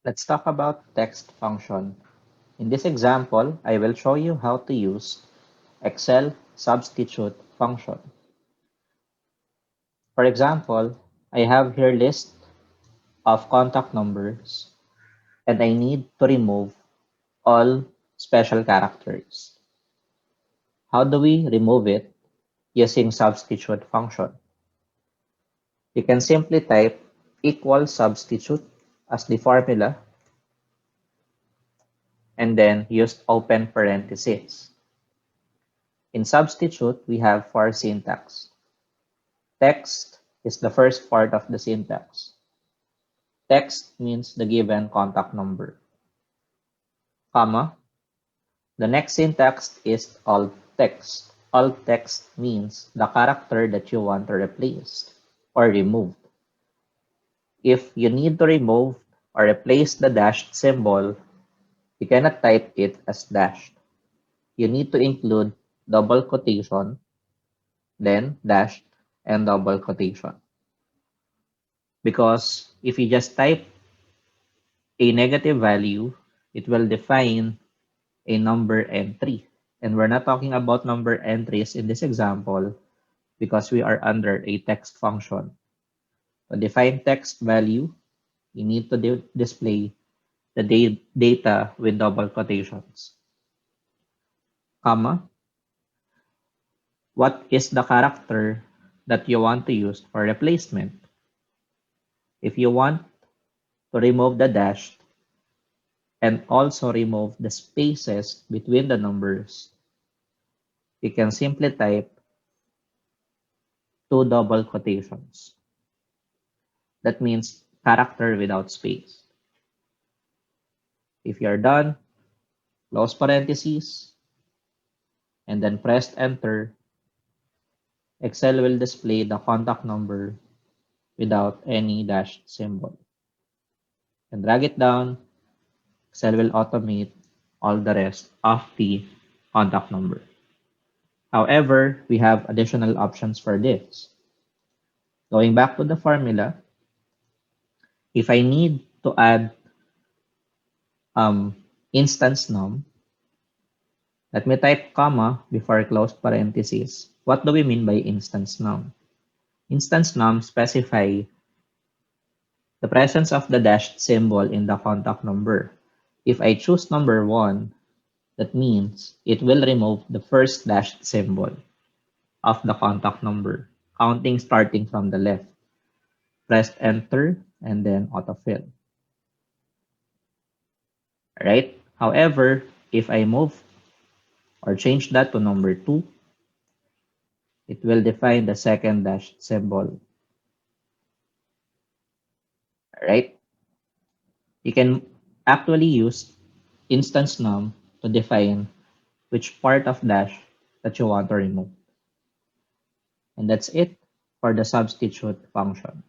Let's talk about text function. In this example, I will show you how to use Excel substitute function. For example, I have here list of contact numbers and I need to remove all special characters. How do we remove it using substitute function? You can simply type equal substitute as the formula and then use open parentheses. In substitute, we have four syntax. Text is the first part of the syntax. Text means the given contact number, comma. The next syntax is alt text. Alt text means the character that you want to replace or remove. If you need to remove or replace the dashed symbol, you cannot type it as dashed. You need to include double quotation, then dash and double quotation. Because if you just type a negative value, it will define a number entry. And we're not talking about number entries in this example because we are under a text function. To define text value, you need to display the data with double quotations, comma. What is the character that you want to use for replacement? If you want to remove the dash and also remove the spaces between the numbers, you can simply type two double quotations. That means character without space. If you're done, close parentheses, and then press enter. Excel will display the contact number without any dash symbol. And drag it down, Excel will automate all the rest of the contact number. However, we have additional options for this. Going back to the formula, if I need to add instance num, let me type comma before close parentheses. What do we mean by instance num? Instance num specify the presence of the dashed symbol in the contact number. If I choose number 1, that means it will remove the first dashed symbol of the contact number, counting starting from the left. Press enter and then autofill. Right? However, if I move or change that to number 2, it will define the second dash symbol. Right? You can actually use instance num to define which part of dash that you want to remove. And that's it for the substitute function.